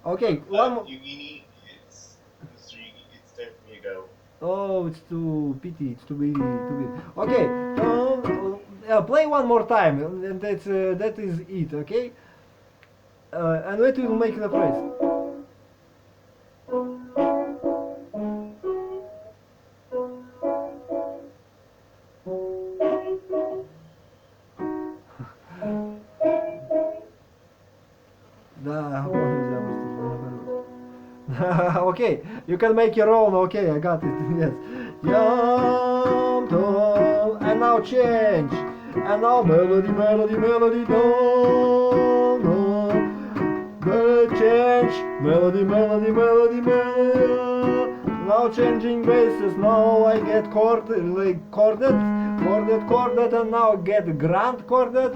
Okay, one more. eVGENIY, it's time for me to go. Oh, it's too pity. It's too busy. Too busy. Okay, play one more time, and that is it. Okay, and wait, we will make the price. Да, okay, you can make your own. Okay, I got it. Yes. Yum, dum, and now change. And now melody, melody, melody, dum, dum. Change. Melody, melody, melody, melody. Now changing bases. Now I get chorded, chorded, and now get grand chorded.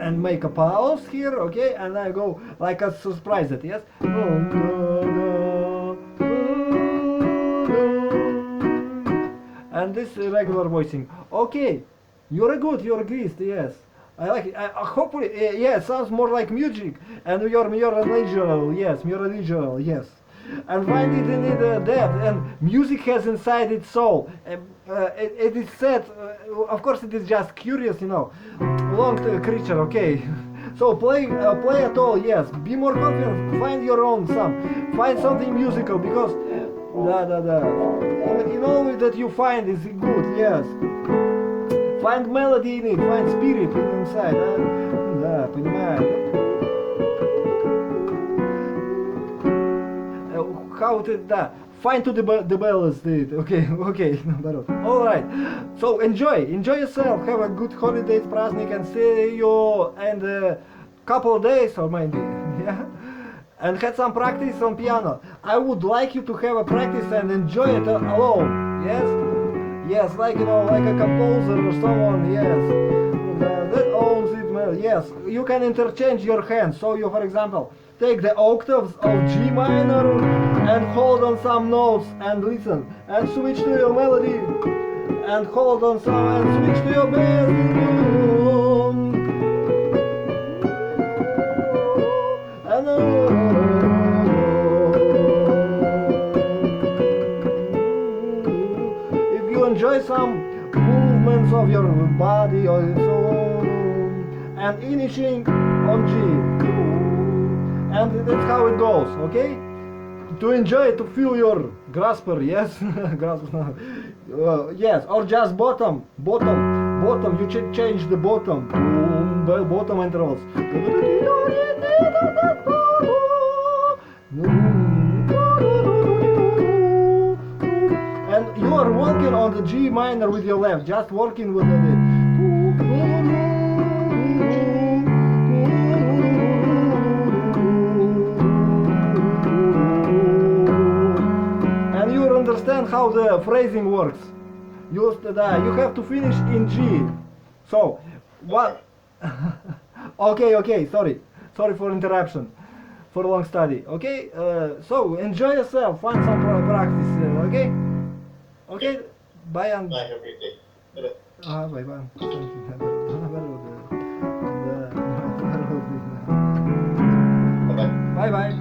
And make a pause here, okay, and I go like a surprise it, yes. And this regular voicing. Okay, you're good, yes. I like it. Hopefully, yeah, sounds more like music, and you're original, yes. And find it in the depth, and music has inside its soul. It is said, of course, it is just curious, long creature, okay. So play at all, yes. Be more confident. Find your own find something musical, because in all that you find is good, yes. Find melody in it, find spirit inside, да, понимаешь. How to find to the balance, okay, наоборот. All right, so enjoy yourself, have a good holidays, праздник, and see you in a couple of days, or maybe, yeah, and had some practice on piano. I would like you to have a practice and enjoy it alone, yes, like like a composer or someone, yes, that owns it, yes. You can interchange your hands, so you, for example, take the octaves of G minor and hold on some notes and listen, and switch to your melody and hold on some and switch to your bass. And if you enjoy some movements of your body or so on, and finishing on G. And that's how it goes, okay? To enjoy, to feel your grasper, yes? Yes, or just bottom, you change the bottom intervals. And you are working on the G minor with your left, just working with it. Understand how the phrasing works. You have to finish in G. So what? Okay. Sorry for interruption, for long study. Okay. So enjoy yourself. Find some practice. Okay. Bye and. Bye. Have a great day. Bye. Bye.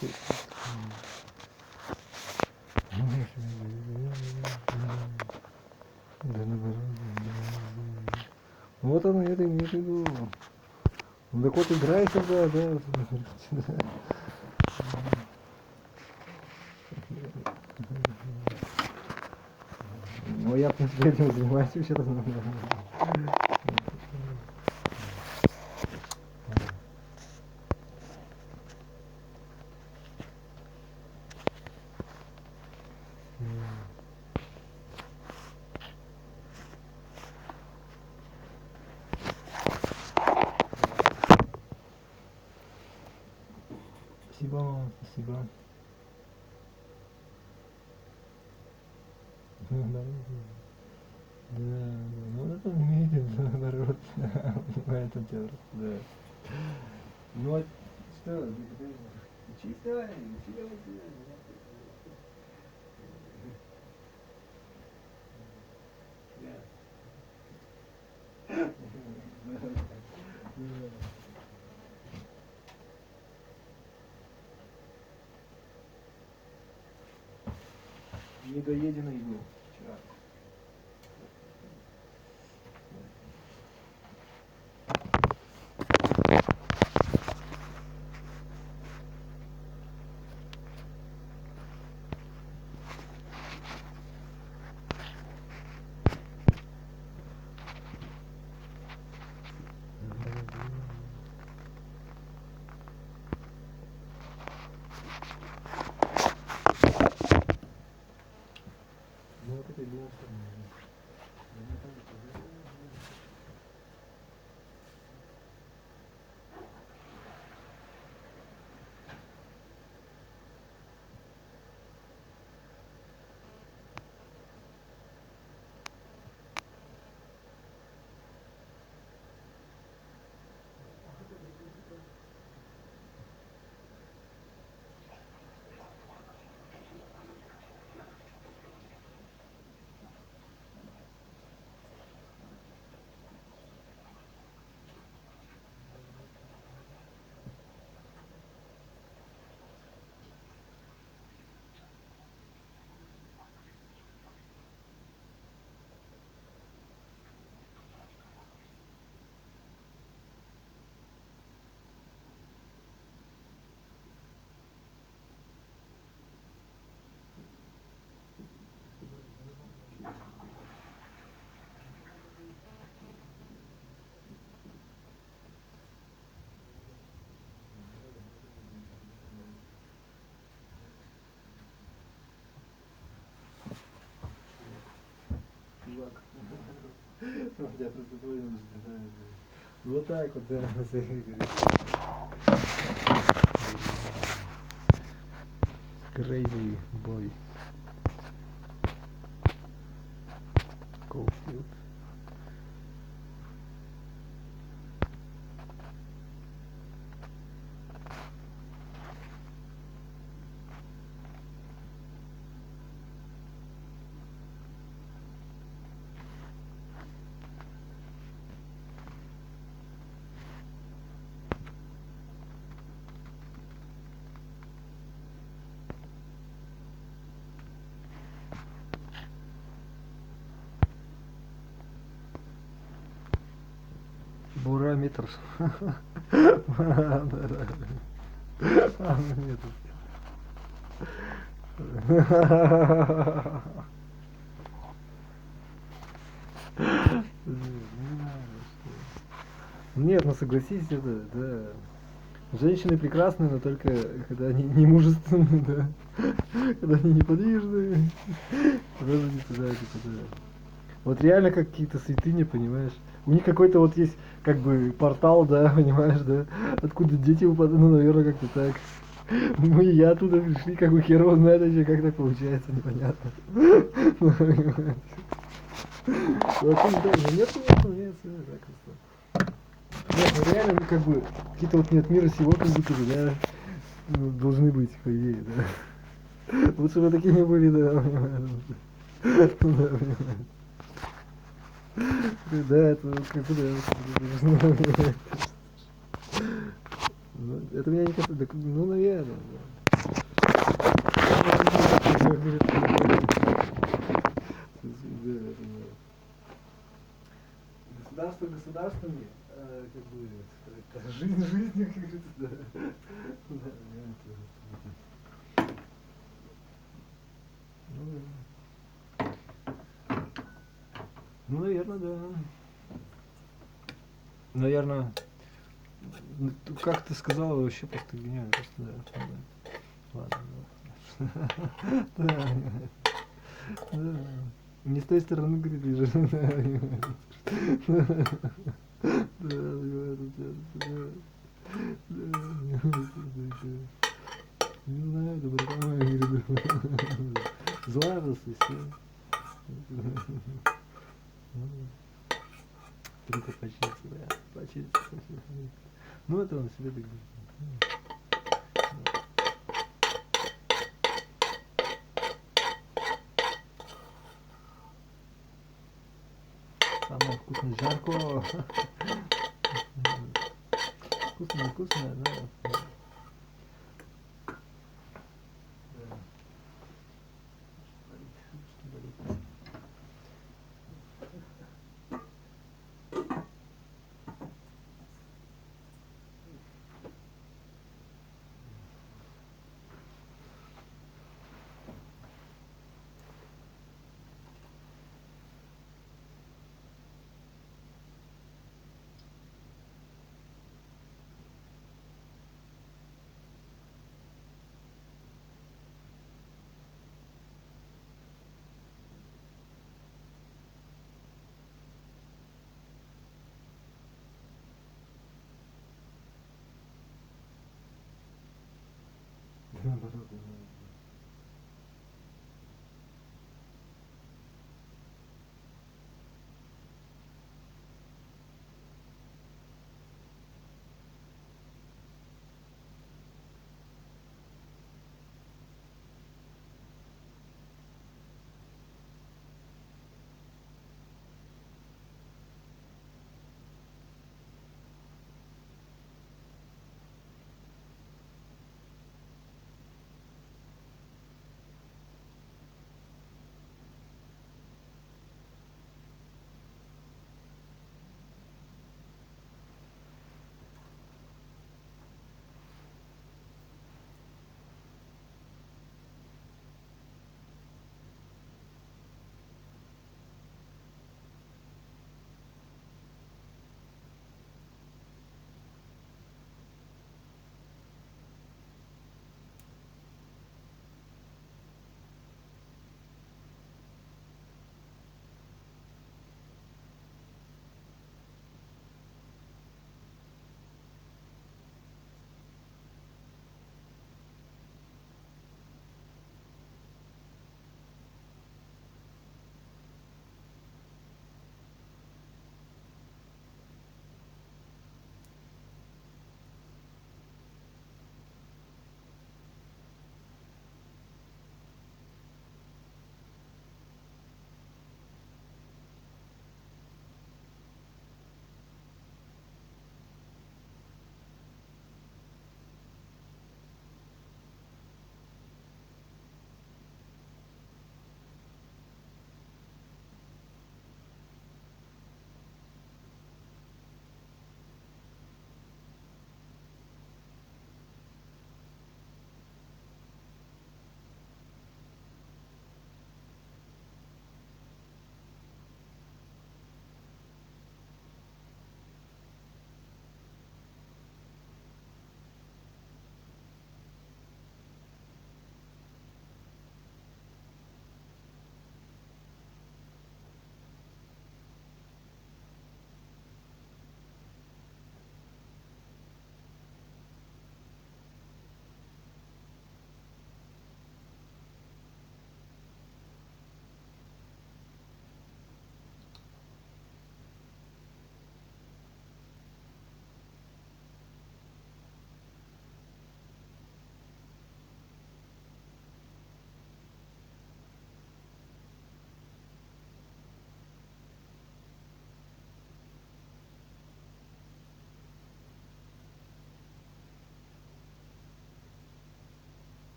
Да наоборот. Вот оно, это имею в виду. Ну так вот играй сюда, да. Ну я в принципе этим занимаюсь вообще-то. Спасибо вам, спасибо. Да, ну это умеет, наоборот, понимает это дело, да. Ну а что, учись давай, учи давай. Недоеденный был вчера. Ну вот это и было. Чувак. Я просто понял, что вот так вот, да, crazy boy. Cofield. Бураметр. Нет, ну согласись, это, да. Женщины прекрасны, но только когда они не мужественны, да. Когда они неподвижны. Даже не туда, типа, да. Вот реально как какие-то святыни, понимаешь? У них какой-то вот есть, как бы, портал, да, понимаешь, да? Откуда дети упадут, ну, наверное, как-то так. Мы и я оттуда пришли, как бы, хер его знает вообще, как так получается, непонятно. Нет, так просто. Нет, ну реально, ну, как бы, какие-то вот нет мира сего, как будто бы, да, ну, должны быть, по идее, да. Лучше бы такими были, да, понимаешь. Да, понимаешь. Да, это как бы, да. Это меня не касается, ну, наверное, да. Государство государствами, как бы, сказать, жизнь жизнью, как говорится, да. Ну, наверное, да. Наверное, как ты сказала, вообще просто гениально. Просто, да. Ладно, да. Не с той стороны, говорит, лежит. Не знаю, доброта, злая просто все. Только починиться, да, починиться. Ну, это он себе так говорит. Самое вкусное жарко. Вкусное, да.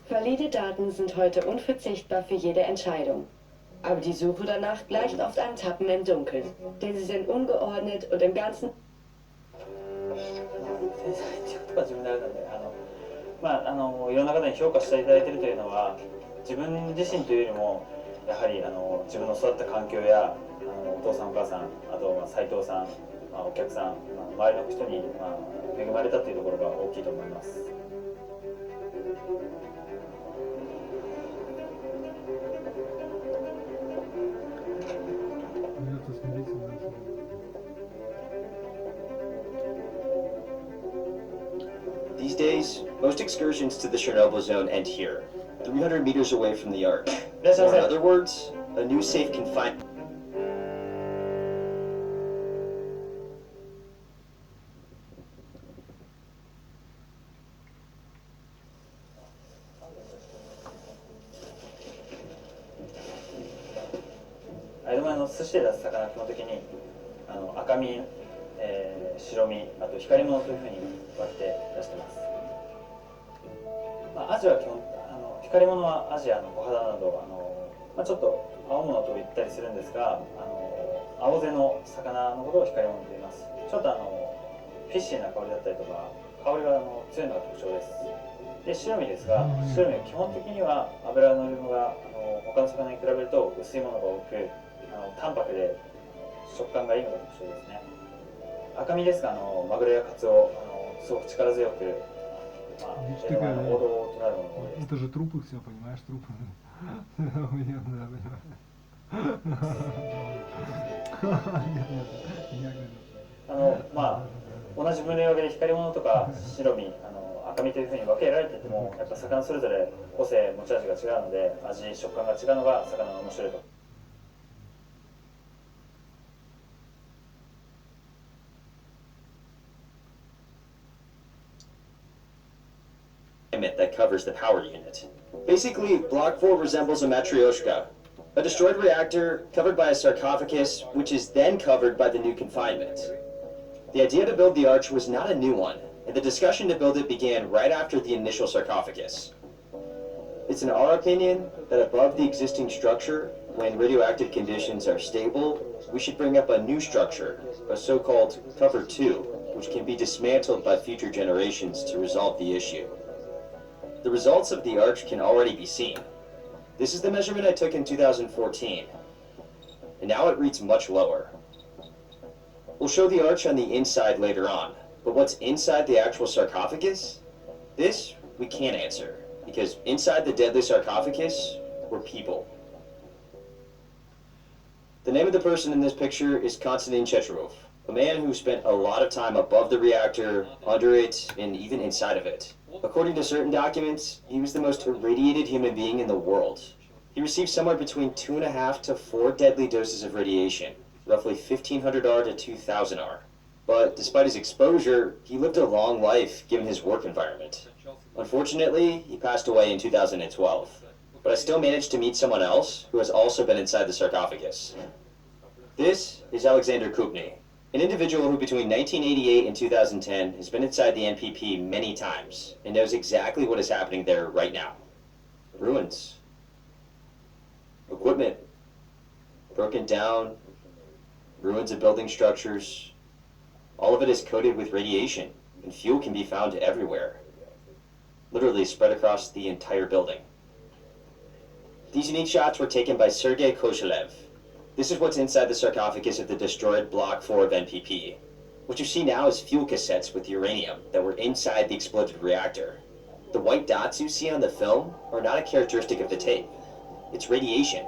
Valide Daten sind heute unverzichtbar für jede Entscheidung. Aber die Suche danach gleicht oft einem Tappen im Dunkeln, denn sie sind ungeordnet und im Ganzen... いろんな方に評価していただいているというのは自分自身というよりもやはり自分の育った環境やお父さんお母さんあと斉藤さん、お客さん、周りの人に恵まれたというところが大きいと思います。These days, most excursions to the Chernobyl zone end here, 300 meters away from the arch. Or in other words, a new safe confinement. Aidoma 寿司で出す魚は基本的に赤身、白身、あと光り物というふうに分けて出してます。アジは基本光り物はアジアの小肌などちょっと青物と言ったりするんですが青背の魚のことを光り物と言います。ちょっとフィッシーな香りだったりとか香りが強いのが特徴です。で白身ですが白身は基本的には脂の乗り物が他の魚に比べると薄いものが多く淡白で食感がいいのが特徴ですね。赤身ですがマグロやカツオすごく力強く王道となるものが多いです。Это же трупы все, понимаешь, трупы. Нет, 同じ分類分けで光り物とか白身赤身というふうに分けられていてもやっぱ魚それぞれ個性持ち味が違うので味食感が違うのが魚の面白いところ。That covers the power unit. Basically, Block 4 resembles a matryoshka, a destroyed reactor covered by a sarcophagus, which is then covered by the new confinement. The idea to build the arch was not a new one, and the discussion to build it began right after the initial sarcophagus. It's in our opinion that above the existing structure, when radioactive conditions are stable, we should bring up a new structure, a so-called cover 2, which can be dismantled by future generations to resolve the issue. The results of the arch can already be seen. This is the measurement I took in 2014. and now it reads much lower. We'll show the arch on the inside later on, but what's inside the actual sarcophagus? This we can't answer, because inside the deadly sarcophagus were people. The name of the person in this picture is Konstantin Checherov, a man who spent a lot of time above the reactor, under it, and even inside of it. According to certain documents, he was the most irradiated human being in the world. He received somewhere between 2.5 to 4 deadly doses of radiation, roughly 1500 R to 2000 R. But despite his exposure, he lived a long life given his work environment. Unfortunately, he passed away in 2012. But I still managed to meet someone else who has also been inside the sarcophagus. This is Alexander Kupny, an individual who between 1988 and 2010 has been inside the NPP many times and knows exactly what is happening there right now. Ruins. Equipment. Broken down. Ruins of building structures. All of it is coated with radiation, and fuel can be found everywhere. Literally spread across the entire building. These unique shots were taken by Sergei Koshelev. This is what's inside the sarcophagus of the destroyed Block 4 of NPP. What you see now is fuel cassettes with uranium that were inside the exploded reactor. The white dots you see on the film are not a characteristic of the tape. It's radiation.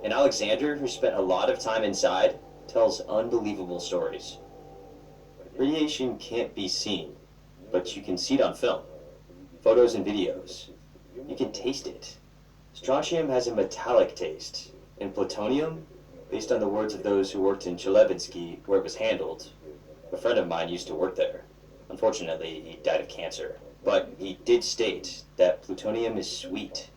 And Alexander, who spent a lot of time inside, tells unbelievable stories. Radiation can't be seen, but you can see it on film. Photos and videos. You can taste it. Strontium has a metallic taste, and plutonium, based on the words of those who worked in Chelyabinsk where it was handled. A friend of mine used to work there. Unfortunately, he died of cancer. But he did state that plutonium is sweet.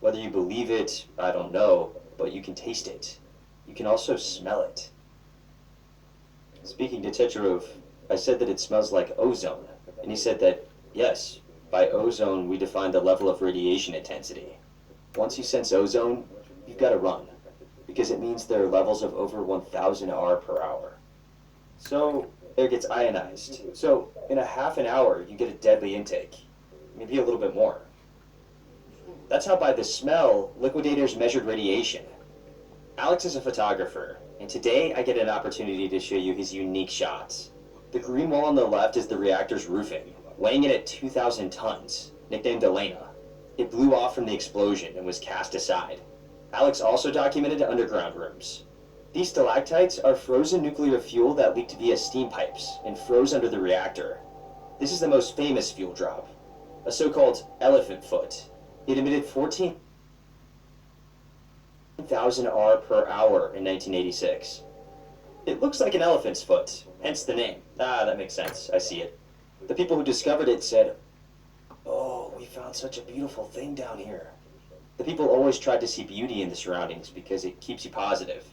Whether you believe it, I don't know, but you can taste it. You can also smell it. Speaking to Checherov, I said that it smells like ozone, and he said that, yes, by ozone, we define the level of radiation intensity. Once you sense ozone, you've got to run, because it means there are levels of over 1000 R per hour. So, air gets ionized. So, in a half an hour, you get a deadly intake. Maybe a little bit more. That's how by the smell, liquidators measured radiation. Alex is a photographer, and today I get an opportunity to show you his unique shots. The green wall on the left is the reactor's roofing, weighing it at 2,000 tons, nicknamed Elena. It blew off from the explosion and was cast aside. Alex also documented underground rooms. These stalactites are frozen nuclear fuel that leaked via steam pipes and froze under the reactor. This is the most famous fuel drop, a so-called elephant foot. It emitted 14,000 R per hour in 1986. It looks like an elephant's foot, hence the name. Ah, that makes sense. I see it. The people who discovered it said, "Oh, we found such a beautiful thing down here." The people always tried to see beauty in the surroundings because it keeps you positive.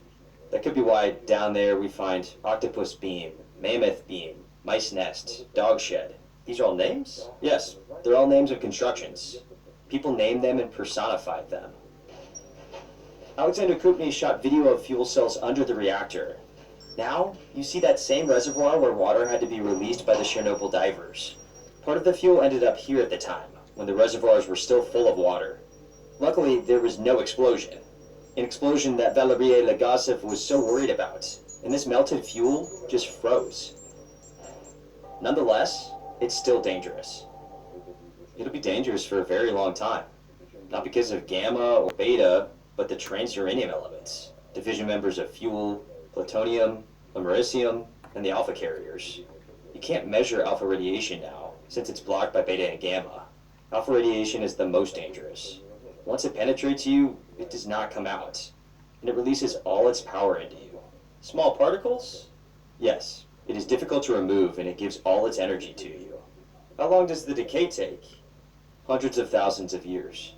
That could be why down there we find octopus beam, mammoth beam, mice nest, dog shed. These are all names? Yes, they're all names of constructions. People named them and personified them. Alexander Kupny shot video of fuel cells under the reactor. Now, you see that same reservoir where water had to be released by the Chernobyl divers. Part of the fuel ended up here at the time, when the reservoirs were still full of water. Luckily, there was no explosion. An explosion that Valery Legasov was so worried about, and this melted fuel just froze. Nonetheless, it's still dangerous. It'll be dangerous for a very long time. Not because of gamma or beta, but the transuranium elements, division members of fuel, plutonium, americium, and the alpha carriers. You can't measure alpha radiation now, since it's blocked by beta and gamma. Alpha radiation is the most dangerous. Once it penetrates you, it does not come out, and it releases all its power into you. Small particles? Yes, it is difficult to remove, and it gives all its energy to you. How long does the decay take? Hundreds of thousands of years.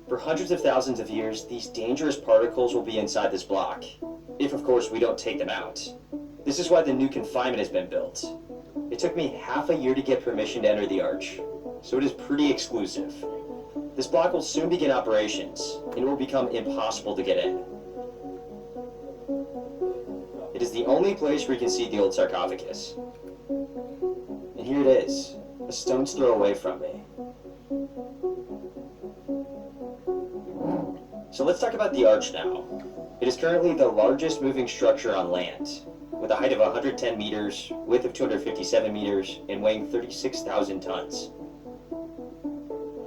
For hundreds of thousands of years, these dangerous particles will be inside this block, if of course we don't take them out. This is why the new confinement has been built. It took me half a year to get permission to enter the arch, so it is pretty exclusive. This block will soon begin operations, and it will become impossible to get in. It is the only place where you can see the old sarcophagus. And here it is, a stone's throw away from me. So let's talk about the arch now. It is currently the largest moving structure on land, with a height of 110 meters, width of 257 meters, and weighing 36,000 tons.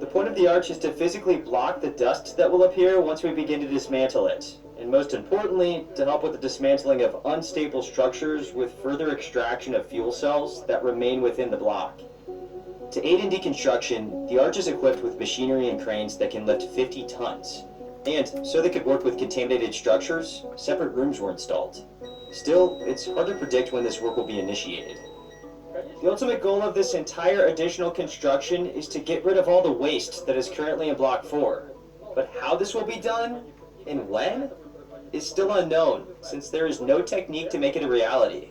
The point of the arch is to physically block the dust that will appear once we begin to dismantle it, and most importantly, to help with the dismantling of unstable structures with further extraction of fuel cells that remain within the block. To aid in deconstruction, the arch is equipped with machinery and cranes that can lift 50 tons. And so they could work with contaminated structures, separate rooms were installed. Still, it's hard to predict when this work will be initiated. The ultimate goal of this entire additional construction is to get rid of all the waste that is currently in Block 4. But how this will be done, and when, is still unknown, since there is no technique to make it a reality.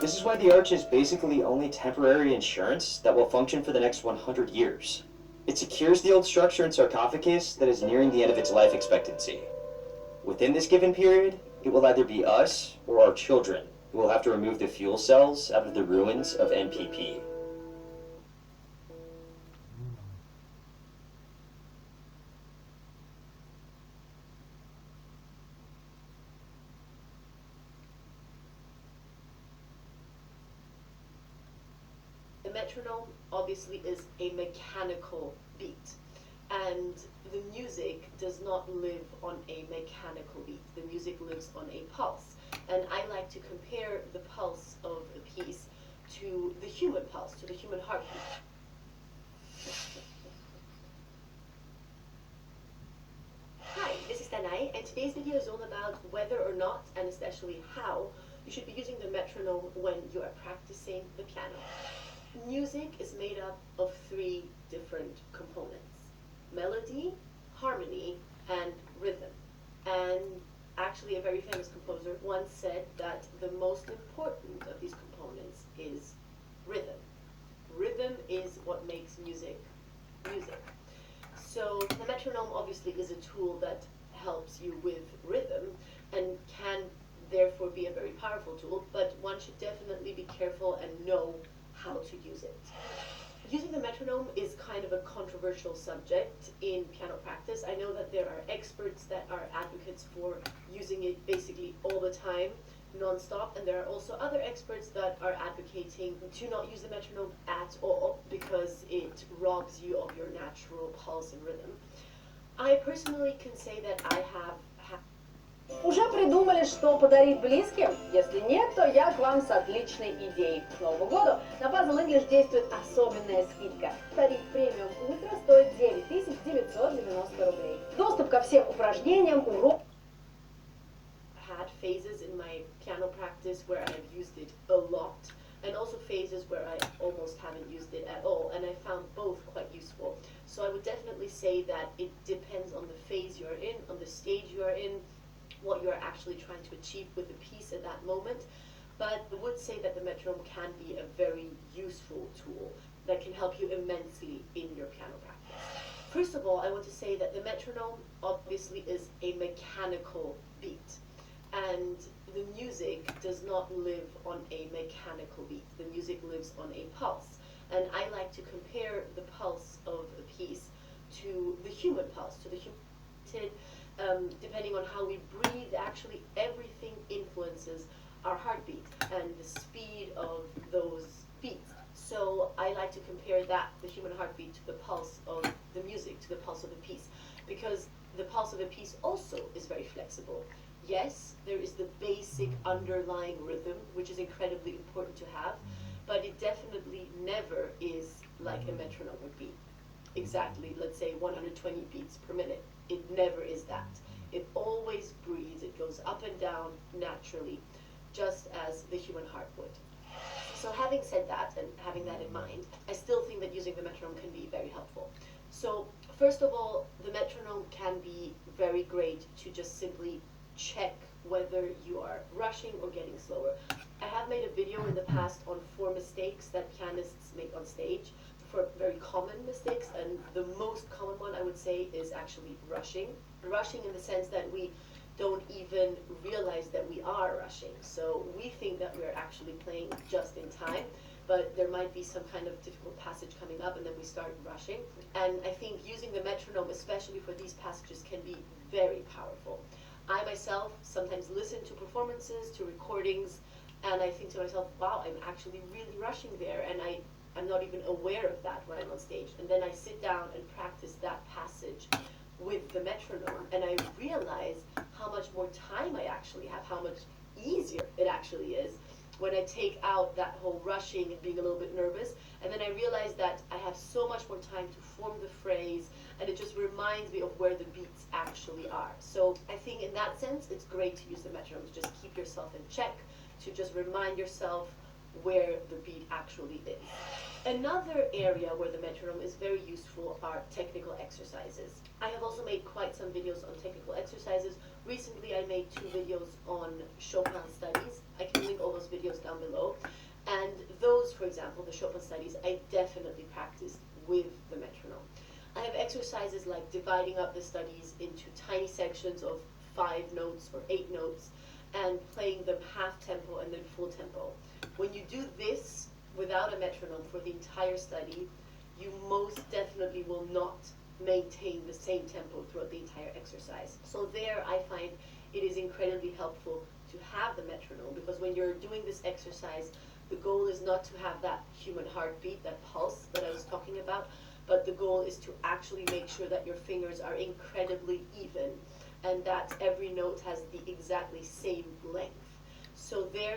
This is why the arch is basically only temporary insurance that will function for the next 100 years. It secures the old structure and sarcophagus that is nearing the end of its life expectancy. Within this given period, it will either be us or our children who will have to remove the fuel cells out of the ruins of NPP. The metronome obviously is a mechanical beat, and the music does not live on a mechanical beat. The music lives on a pulse, and I like to compare the pulse of a piece to the human pulse, to the human heartbeat. Hi, this is Danai, and today's video is all about whether or not, and especially how, you should be using the metronome when you are practicing the piano. Music is made up of 3 different components: melody, harmony, and rhythm. And actually a very famous composer once said that the most important of these components is rhythm. Rhythm is what makes music music. So the metronome obviously is a tool that helps you with rhythm and can therefore be a very powerful tool, but one should definitely be careful and know how to use it. Using the metronome is kind of a controversial subject in piano practice. I know that there are experts that are advocates for using it basically all the time, non-stop, and there are also other experts that are advocating to not use the metronome at all because it robs you of your natural pulse and rhythm. I personally can say that I have Уже придумали, что подарить близким? Если нет, то я к вам с отличной идеей. К Новому году на Puzzle English действует особенная скидка. Тариф премиум ультра стоит 9990 рублей. Доступ ко всем упражнениям, урокам. had phases in my piano practice where I have used it a lot, and also phases where I almost haven't used it at all, and I found both quite useful. So I would definitely say that it depends on the phase you're in, on the stage you are in, what you're actually trying to achieve with the piece at that moment. But I would say that the metronome can be a very useful tool that can help you immensely in your piano practice. First of all, I want to say that the metronome obviously is a mechanical beat, and the music does not live on a mechanical beat. The music lives on a pulse, and I like to compare the pulse of a piece to the human pulse, to the human. Depending on how we breathe, actually everything influences our heartbeat and the speed of those beats. So I like to compare that, the human heartbeat, to the pulse of the music, to the pulse of a piece, because the pulse of a piece also is very flexible. Yes, there is the basic underlying rhythm, which is incredibly important to have, but it definitely never is like a metronome would be. Exactly, let's say 120 beats per minute. It never is that. It always breathes, it goes up and down naturally, just as the human heart would. So having said that, and having that in mind, I still think that using the metronome can be very helpful. So first of all, the metronome can be very great to just simply check whether you are rushing or getting slower. I have made a video in the past on 4 mistakes that pianists make on stage, for very common mistakes, and the most common one I would say is actually rushing. Rushing in the sense that we don't even realize that we are rushing. So we think that we're actually playing just in time, but there might be some kind of difficult passage coming up, and then we start rushing. And I think using the metronome, especially for these passages, can be very powerful. I myself sometimes listen to performances, to recordings, and I think to myself, wow, I'm actually really rushing there, and I'm not even aware of that when I'm on stage. And then I sit down and practice that passage with the metronome, and I realize how much more time I actually have, how much easier it actually is when I take out that whole rushing and being a little bit nervous. And then I realize that I have so much more time to form the phrase, and it just reminds me of where the beats actually are. So I think in that sense, it's great to use the metronome, to just keep yourself in check, to just remind yourself where the beat actually is. Another area where the metronome is very useful are technical exercises. I have also made quite some videos on technical exercises. Recently I made 2 videos on Chopin studies. I can link all those videos down below. And those, for example, the Chopin studies, I definitely practiced with the metronome. I have exercises like dividing up the studies into tiny sections of 5 notes or 8 notes, and playing them half tempo and then full tempo. When you do this without a metronome for the entire study, you most definitely will not maintain the same tempo throughout the entire exercise. So there I find it is incredibly helpful to have the metronome, because when you're doing this exercise, the goal is not to have that human heartbeat, that pulse that I was talking about, but the goal is to actually make sure that your fingers are incredibly even and that every note has the exactly same length. So there